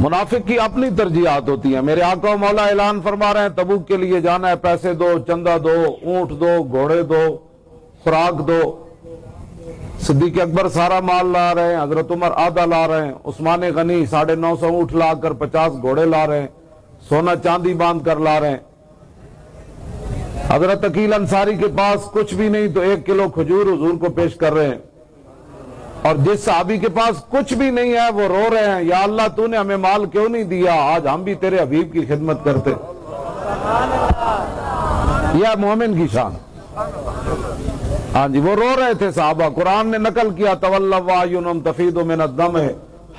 منافق کی اپنی ترجیحات ہوتی ہیں. میرے آقا و مولا اعلان فرما رہے ہیں تبوک کے لیے جانا ہے، پیسے دو، چندہ دو، اونٹ دو، گھوڑے دو، خوراک دو. صدیق اکبر سارا مال لا رہے ہیں، حضرت عمر آدھا لا رہے ہیں، عثمان غنی 950 اونٹ لا کر 50 گھوڑے لا رہے ہیں، سونا چاندی باندھ کر لا رہے ہیں. حضرت عقیل انصاری کے پاس کچھ بھی نہیں تو 1 کلو کھجور حضور کو پیش کر رہے ہیں. اور جس صحابی کے پاس کچھ بھی نہیں ہے وہ رو رہے ہیں، یا اللہ تو نے ہمیں مال کیوں نہیں دیا، آج ہم بھی تیرے حبیب کی خدمت کرتے. یہ مومن کی شان. ہاں جی، وہ رو رہے تھے صحابہ. قرآن نے نقل کیا تولوا واعینہم تفیض من الدمع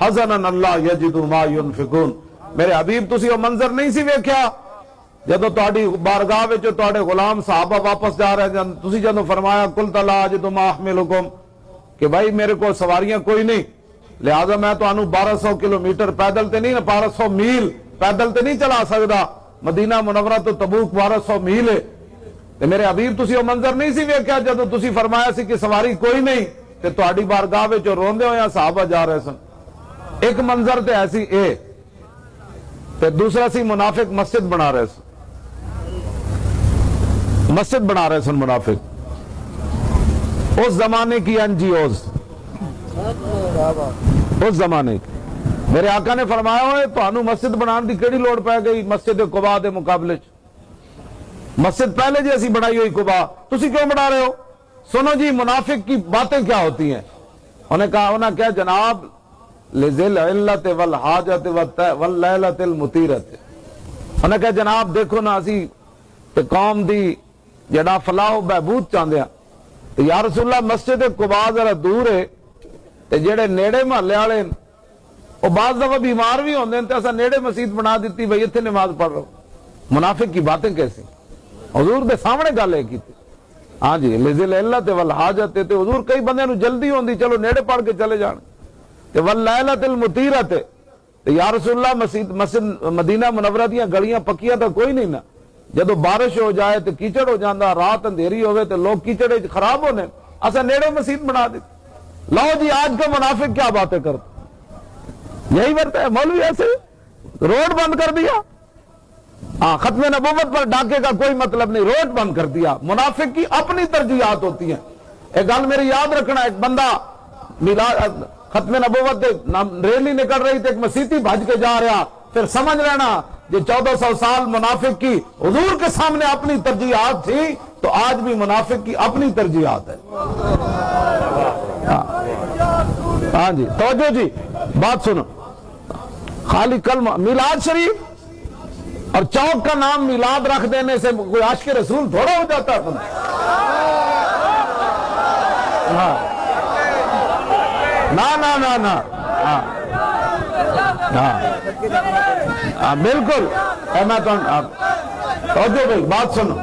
حزنا اللہ یجد ما ینفقون. میرے حبیب تسی وہ منظر نہیں سی ویکھیا جدو تہاڈی بارگاہ وچ تہاڈے غلام صحابہ واپس جا رہے ہیں، تسی جدو فرمایا قلت لا اجد ما احملکم کہ بھائی میرے کو سواریاں کوئی نہیں، لہذا میں تو 1200 کلومیٹر پیدل تے نہیں، 1200 میل پیدل تے نہیں چلا سکتا. مدینہ منورہ تو تبوک 1200 میل ہے. تے میرے حبیب تسی وہ منظر نہیں سی ویکھیا جدو تسی فرمایا سی کہ سواری کوئی نہیں تے تہاڈی بارگاہ وچ روندے ہوئے صحابہ جا رہے سن. ایک منظر تے ایسی اے تے دوسرا سی منافق مسجد بنا رہے سن. مسجد بنا رہے سن منافق. اس زمانے کی این جی اوز، اس زمانے کی. میرے آقا نے فرمایا ہوئے تو مسجد بنان دی کیڑی لوڑ پہ گئی مسجد قباء دے مقابلے چ. مسجد پہلے جی اسی بنائی ہوئی قباء، تسی کیوں بنا رہے ہو؟ سنو جی منافق کی باتیں کیا ہوتی ہیں. انہیں کہا جناب لذل علت والحاجت واللیلت المطیرت. انہیں کہا جناب دیکھو نا اسی قوم دی جڑا فلاح و بہبود چاہتے ہیں، یا رسول اللہ مسجد قباء ذرا دور ہے تے جڑے نیڑے محلے والے وہ بعض دفعہ بیمار بھی ہوندے ہیں تے اساں نیڑے مسجد بنا دیتی بھئی اتنے نماز پڑھ رہو. منافق کی باتیں کیسی؟ حضور دے سامنے گل ہے کیتی. ہاں جی لذل علت والحاجت تے حضور کئی بندے نو جلدی ہوندی چلو نیڑے پڑھ کے چلے جان تے واللیلۃ المطیرۃ تے یا رسول اللہ مسجد مدینہ منورہ دیاں گلیاں پکیاں تو کوئی نہیں نا، جدو بارش ہو جائے تو کیچڑ ہو جاندہ، رات اندھیری ہوئے تو لوگ کیچڑے خراب ہونے، اسا نیڑے مسجد بنا دیتے. لاؤ جی آج کا منافق کیا باتیں کرتے، یہی کرتا ہے مولوی ایسے روڈ بند کر دیا. ہاں ختم نبوت پر ڈاکے کا کوئی مطلب نہیں، روڈ بند کر دیا. منافق کی اپنی ترجیحات ہوتی ہیں. ایک گل میری یاد رکھنا، ایک بندہ ختم نبوت ریلی نکل رہی تھی، ایک مسیتی بھج کے جا رہا، پھر سمجھ لینا یہ 1400 سال منافق کی حضور کے سامنے اپنی ترجیحات تھی تو آج بھی منافق کی اپنی ترجیحات ہے. ہاں جی توجہ جی بات سنو. خالی کلمہ میلاد شریف اور چوک کا نام میلاد رکھ دینے سے کوئی عاشق رسول تھوڑا ہو جاتا ہے. نا ہاں بالکل میں توجہ بھائی بات سنو.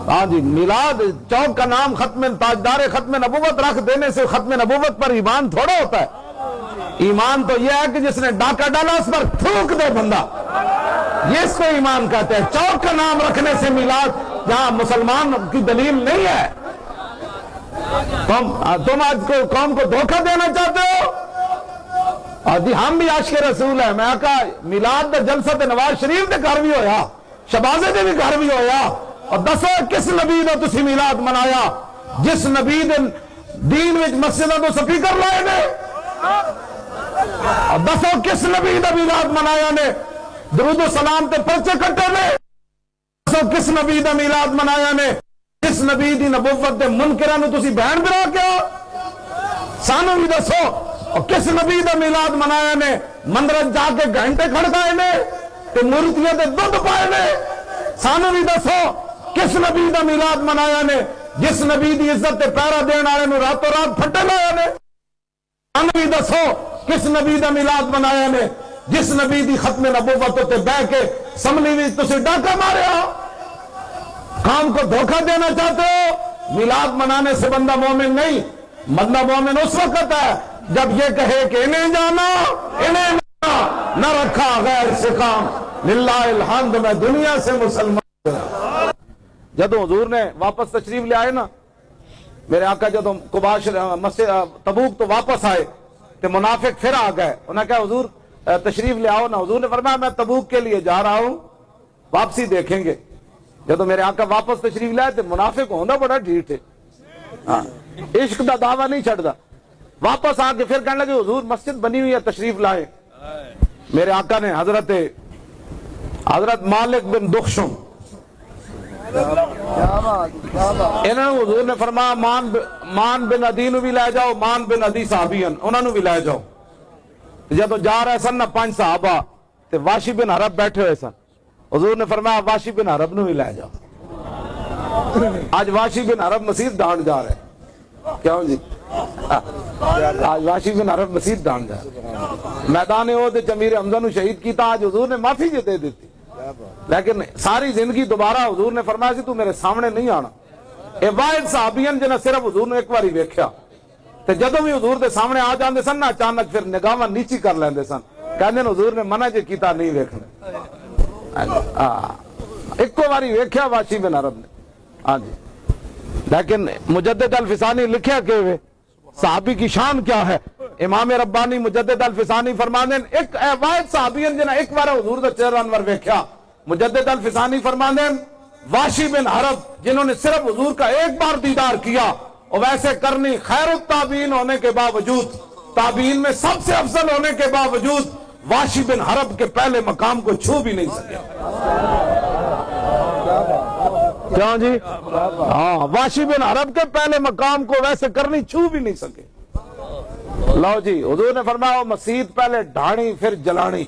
ہاں جی میلاد چوک کا نام ختم تاجدار ختم نبوت رکھ دینے سے ختم نبوت پر ایمان تھوڑا ہوتا ہے. ایمان تو یہ ہے کہ جس نے ڈاکہ ڈالا اس پر تھوک دے بندہ، یہ اس کو ایمان کہتے ہیں. چوک کا نام رکھنے سے میلاد جہاں مسلمان کی دلیل نہیں ہے. تم آج کو قوم کو دھوکہ دینا چاہتے ہو. جی ہم بھی عاشق رسول ہیں. میں کہا میلاد دے جلسہ تے نواز شریف دے گھر بھی ہویا، شہبازے دے بھی گھر بھی ہویا. اور دسو کس نبی نے تسی میلاد منایا جس نبی دے دین وچ مسجدوں تو سپیکر لائے نے؟ اور دسو کس نبی دا میلاد منایا نے درود و سلام تے پرچے کٹے نے؟ دسو کس نبی دا میلاد منایا نے جس نبی دی نبوت دے منکراں نو تسی بہن برا کیا؟ سانو بھی دسو. اور کس نبی دا میلاد منایا نے مندرت جا کے گھنٹے کھڑکائے نے تے مورتیاں تے دودھ پائے نے؟ سانو بھی دسو کس نبی دا میلاد منایا نے جس نبی دی عزت تے پیرا دین والے نو راتوں رات پھٹے لایا نے؟ سانو بھی دسو کس نبی دا میلاد منایا نے جس نبی دی ختم نبوت تے بہ کے اسمبلی وچ تسی ڈاکہ ماریا؟ قوم کو دھوکہ دینا چاہتے ہو. میلاد منانے سے بندہ مومن نہیں، بندہ مومن اس وقت ہے جب یہ کہے کہ انہیں جانا انہیں نہ رکھا غیر سے کام، للہ الحمد میں دنیا سے مسلمان. جدو حضور نے واپس تشریف لے آئے نا میرے آقا، جدو قباء مسجد تبوک تو واپس آئے تو منافق پھر آ گئے. انہوں نے کہا حضور تشریف لے آؤ نا. حضور نے فرمایا میں تبوک کے لیے جا رہا ہوں, واپسی دیکھیں گے. جب میرے آقا واپس تشریف لائے تو منافق ہونا بڑا ڈھیٹ ہے, عشق دا دعویٰ نہیں چھڑتا. واپس آ کے پھر کہنے لگے حضور مسجد بنی ہوئی ہے تشریف لائے. میرے آقا نے حضرت مالک بن دخشم انہوں نے حضور نے فرمایا مان بن عدی نو بھی لے جاؤ, مان بن عدی صحابی انہوں نے بھی لے جاؤ. جب جا رہے سن نا 5 صحابہ تے واشی بن حرب بیٹھے ہوئے سن. حضور نے فرمایا واشی بن حرب نو بھی لے جاؤ. آج واشی بن حرب مسجد ڈانٹ جا رہے ہیں. کیوں جی؟ آج واشی بن عرب مسجد ڈان جا میدان احد امیر حمزہ نو شہید کیتا. آج حضور نے معافی جی دے دیتی, لیکن ساری زندگی دوبارہ حضور نے فرمایا سی تو میرے سامنے نہیں آنا. اے واحد صحابیاں جنہیں صرف حضور نے ایک باری ویکھیا تے جدوں بھی حضور دے سامنے آ جاندے سن نا اچانک پھر نگاہاں نیچی کر لیندے سن. کہندے حضور نے منع جے کیتا نہیں ویکھنا. ایک باری ویکھیا واشی بن عرب نے. ہاں جی, لیکن مجدد الفسانی لکھیا کہ صحابی کی شان کیا ہے. امام ربانی مجدد الفسانی فرماندے ایک واحد صحابی جنہیں ایک بار حضور دا چہرہ انور ویکھیا. مجدد الفسانی فرماندے واشی بن حرب جنہوں نے صرف حضور کا ایک بار دیدار کیا اور ویسے کرنی خیر التابعین ہونے کے باوجود, تابعین میں سب سے افضل ہونے کے باوجود واشی بن حرب کے پہلے مقام کو چھو بھی نہیں سکے. کیوں جی؟ ہاں, واشی بن عرب کے پہلے مقام کو ویسے کرنی چھو بھی نہیں سکے. لو جی, حضور نے فرمایا مسجد پہلے ڈھانی پھر جلانی.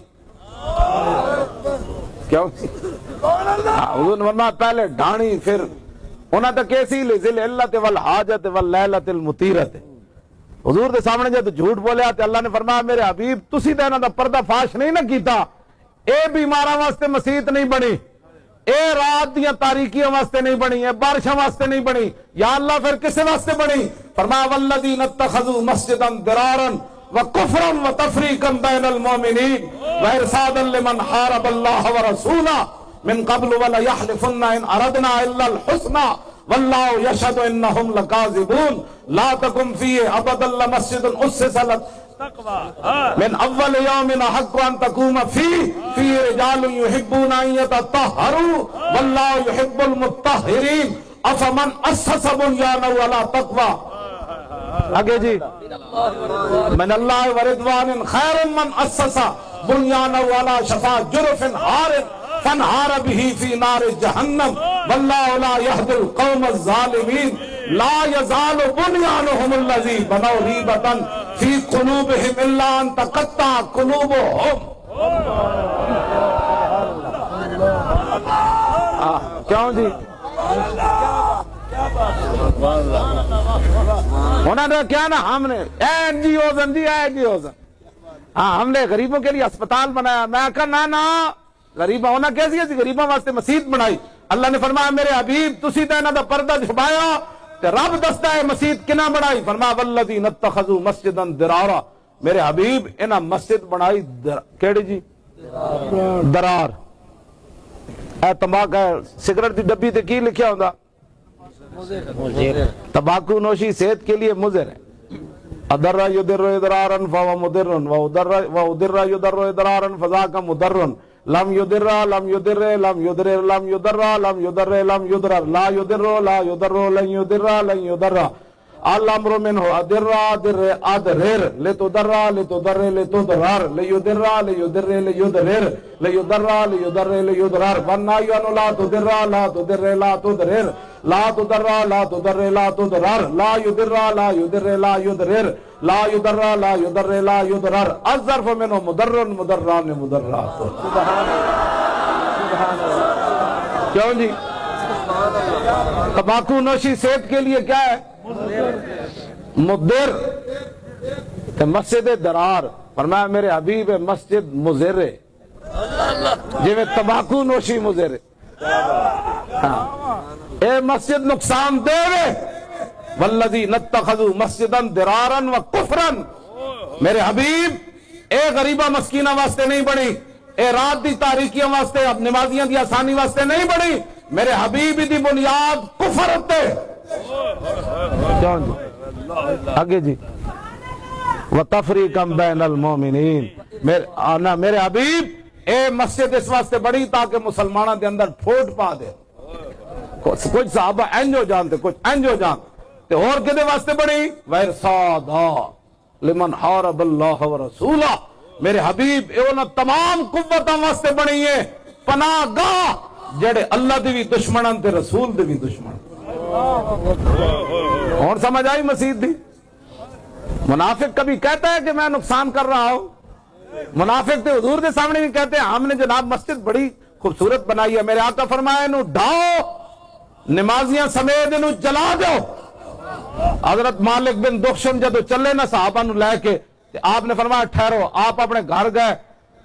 کیوں جی؟ حضور نے فرمایا پہلے ڈھانی پھر انہاں تک کیسی لذل علت والحاجت واللیلت المطیرت. حضور دے سامنے جب جھوٹ بولیا تے اللہ نے فرمایا میرے حبیب تسی تے انہاں دا پردہ فاش نہیں نہ کیتا. اے بیماراں واسطے مسجد نہیں بنی, اے رات دیاں تاریکیاں واسطے نہیں بنی, اے بارشاں واسطے نہیں بنی. یا اللہ پھر کسے واسطے بنی؟ فرمایا والذین اتخذوا مسجدا ضرارا وکفرا وتفریقا بین المؤمنین وارصادا لمن حارب اللہ ورسولہ من قبل ولا يحلفن ان اردنا الا الحسنى واللہ یشہد انہم لکاذبون لا تقم فیہ ابدا لمسجد اسس من اول یوم حق ان تقوم فی رجال یحبون ان یتطہروا واللہ یحب المطہرین افمن اسس بنیانہ علی تقوی. آگے جی, من اللہ ورضوان خیر من اسس بنیانہ علی شفا جرف ہار فانہار به فی نار جہنم واللہ لا یہدی القوم الظالمین. لا یزال بنیانہم الذی بنوا ریبۃ فی قلوبہم الا ان تقطع قلوبہم. کیوں جی؟ انہوں نے کیا نا, ہم نے این جی اوزن جی این جی اوزن, ہاں ہم نے غریبوں کے لیے اسپتال بنایا. میں کہا نا غریبہ ہونا کیسی ہے, غریبوں واسطے مسجد بنائی. اللہ نے فرمایا میرے حبیب تسی تے انہاں دا پردہ چھپایا تے رب دستا ہے مسجد کنا بنائی. فرمایا والذین اتخذوا مسجدا ضرارا, میرے حبیب انہاں مسجد بنائی کیڑی جی؟ درار. اے تمباکو سگریٹ دی ڈبی تے کی لکھیا ہوندا؟ تمباکو نوشی صحت کے لیے مضر ہے. اضر یضر اضرارا فهو مضر واضر یضر اضرارا فذاک مضر. لم یضر لم یضر لم یضر لم یضر لم یضر لم یضر لا یضر لا یضر لن یضر لن یضر. الامر منه اضر اضر اضرر لتضر لتضر لتضرر ليضر ليضر ليضرر ليضر ليضر ليضرر والنهي عن لا تضر لا تضر لا تضرر لا تضر لا تضر لا تضرر لا يضر لا يضر لا يضرر لا يضر لا يضر لا يضرر. الظرف منه مضر مضران مضرات. کیوں جی؟ تمباکو نوشی صحت کے لیے کیا ہے؟ مضر. مسجد درار فرمایا میرے حبیب مسجد مضر ہے جی میں تمباکو نوشی مضر ہے. اے مسجد نقصان دے والذین اتخذوا مسجدا ضرارا وکفرا. میرے حبیب اے غریبہ مسکینہ واسطے نہیں بنی, اے رات دی تاریکیاں واسطے اب نمازیاں دی آسانی واسطے نہیں بنی. میرے حبیب دی بنیاد کفر تے. آگے جی وتفریقا بین المؤمنین, میرے حبیب اے مسجد اس واسطے بڑی تاکہ مسلمانوں دے اندر پھوٹ پا دے. کچھ صحابہ انجو جانتے کچھ انجو جانتے اور کدے واسطے بڑی وَإِرْصَادًا لِمَنْ حَارَبَ اللَّهَ وَرَسُولَهُ. میرے حبیب اے انہاں تمام قوتاں واسطے بنی ہے پناہ گاہ جڑے اللہ دی بھی دشمنان تے رسول دی بھی دشمن. اور سمجھ آئی مسجد دی؟ منافق کبھی کہتا ہے کہ میں نقصان کر رہا ہوں؟ منافق تے حضور دے سامنے بھی کہتے ہیں ہم نے جناب مسجد بڑی خوبصورت بنائی ہے. میرے آقا فرمایا انہوں ڈھاؤ نمازیاں سمیت انہوں جلا دو. حضرت مالک بن دخشم جدو چلے نا صحابہ نو لے کے آپ نے فرمایا ٹھہرو. آپ اپنے گھر گئے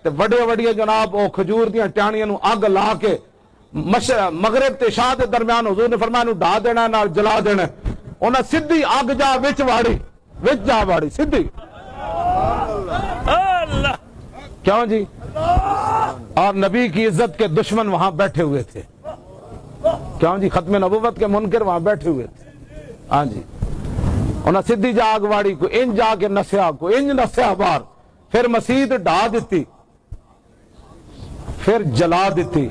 تے وڈے وڈیے جناب او کھجور دیاں ٹہنیاں نو اگ لا کے مغرب تے عشاء دے درمیان حضور نے فرمایا نو ڈھا دینا نال جلا دینا. انہاں سیدھی اگ جا وچ جا واڑی سیدھی. کیوں جی؟ اور نبی کی عزت کے دشمن وہاں بیٹھے ہوئے تھے. کیوں جی؟ ختم نبوت کے منکر وہاں بیٹھے ہوئے تھے. ہاں جی انہاں سیدھی جا اگ واڑی کو انج جا کے نسیا کو انج نسیا باہر پھر مسجد ڈھا دیتی پھر جلا دیتی.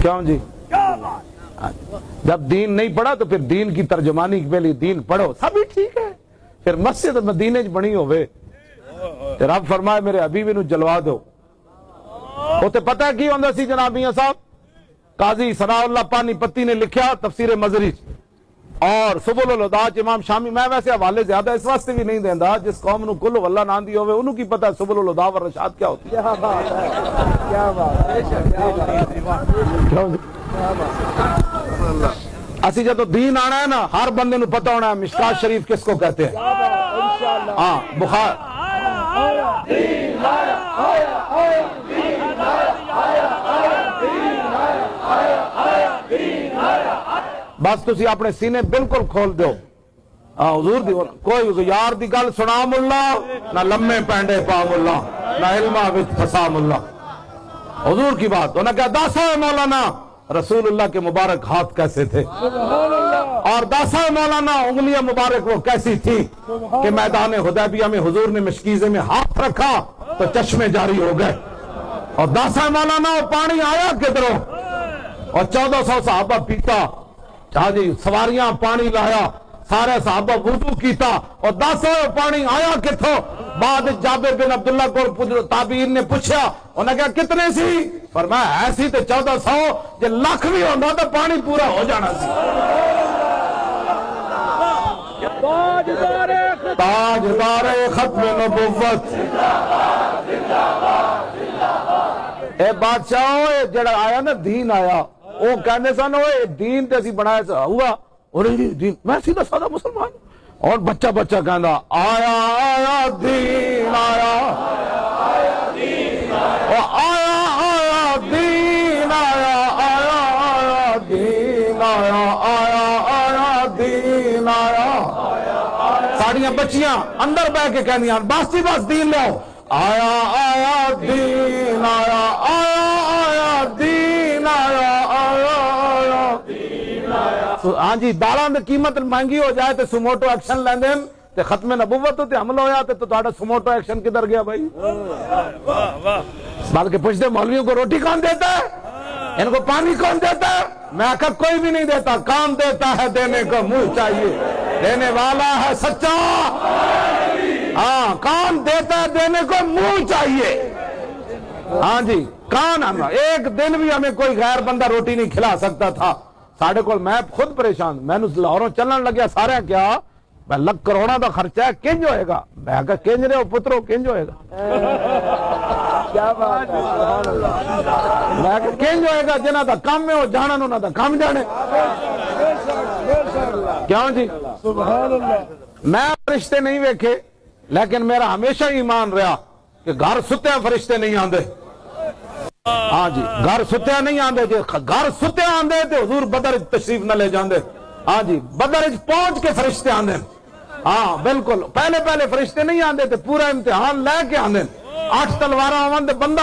کیوں جی؟ جب دین نہیں پڑھا تو پھر دین کی ترجمانی کے لیے دین پڑھو سبھی ٹھیک ہے. پھر مسجد مدینے بنی ہوئے رب فرمائے میرے حبیب نو جلوا دو. وہ تو پتہ کی ہوندہ سی جناب میاں صاحب قاضی ثناء اللہ پانی پتی نے لکھیا تفسیر مزری اور سبل الہدی امام شامی. میں ویسے حوالے زیادہ اس واسطے بھی نہیں دیندا جس قوم نو کل واللہ نہ دی ہوئے انہوں کی پتہ سبل الہدی والرشاد کیا ہوتی ہے. کیا بات ہے. اسی جب دین آنا ہے نا ہر بندے نو پتہ ہونا ہے مشکات شریف کس کو کہتے ہیں. ہاں بخار بس تسی اپنے سینے بالکل کھول دیو. حضور دی کوئی یار دی گل سنا ملا نہ لمے پینڈے پا ملا نہ علمہ وچ پھسا ملا. حضور کی بات انہوں نے کہا داسا مولانا رسول اللہ کے مبارک ہاتھ کیسے تھے اور داسا مولانا انگلیاں مبارک وہ کیسی تھی کہ میدان حدیبیہ میں حضور نے مشکیزے میں ہاتھ رکھا تو چشمے جاری ہو گئے. اور داسا مولانا وہ پانی آیا کدھروں اور 1400 صحابہ پیتا. ہاں جی سواریاں پانی لایا سارے صحابہ وضو کیتا اور 10 پانی آیا کتھوں. بعد جابر بن عبداللہ کو تابعین نے پوچھا انہوں نے کہا کتنے سی؟ فرمایا ایسی تے 1400 جے لاکھ بھی ہوندہ تو پانی پورا ہو جانا سی. تاجدار ختم نبوت اے بادشاہ جڑا آیا نا دین آیا وہ کہنے سن ہوئے دین تے اسی بنایا سا ہوا اور دین میں سیدھا سادہ مسلمان اور بچہ کہندا آیا آیا دین آیا آیا دین آیا آیا دین آیا آیا آیا دین آیا آیا آیا دین آیا. ساڑیاں بچیاں اندر بہ کے کہندیاں بس جی بس دین لو آیا آیا دین آیا آیا آیا دین آیا آیا آیا. ہاں جی دالاں دی قیمت مہنگی ہو جائے تو سموٹو ایکشن لیندے تے ختم نبوت تے حمل ہویا تے تہاڈا سموٹو ایکشن کدھر گیا بھائی. بلکہ پوچھتے مولویوں کو روٹی کون دیتا ہے ان کو پانی کون دیتا ہے؟ میں آخر کوئی بھی نہیں دیتا. کام دیتا ہے دینے کو منہ چاہیے دینے والا ہے سچا. ہاں کام دیتا ہے دینے کو منہ چاہیے. ہاں جی کان ایک دن بھی ہمیں کوئی غیر بندہ روٹی نہیں کھلا سکتا تھا. ساڑھے کو میں خود پریشان میں لاہوروں چلن لگیا سارے کیا میں لگ کروڑا دا خرچہ ہے کنج ہوئے گا. میں کہا کنج رہے ہو پترو کنج ہوئے گا. کیا بات ہے میں کہا کنج ہوئے گا جنہ دا کام میں ہو جانا نہ دا کام جانے. کیوں جی میں فرشتے نہیں ویکھے لیکن میرا ہمیشہ ایمان رہا کہ گھر ستے فرشتے نہیں آندے. ہاں جی گھر ستیا نہیں آندے جی گھر ستیا آندے تے حضور بدر تشریف نہ لے جاندے. ہاں جی بدر پہنچ کے فرشتے آندے. ہاں بالکل پہلے فرشتے نہیں آندے تے پورا امتحان لے کے آندے 8 تلواراں آوندے بندہ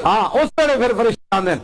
ہاں اس طرح پھر فرشتے آندے.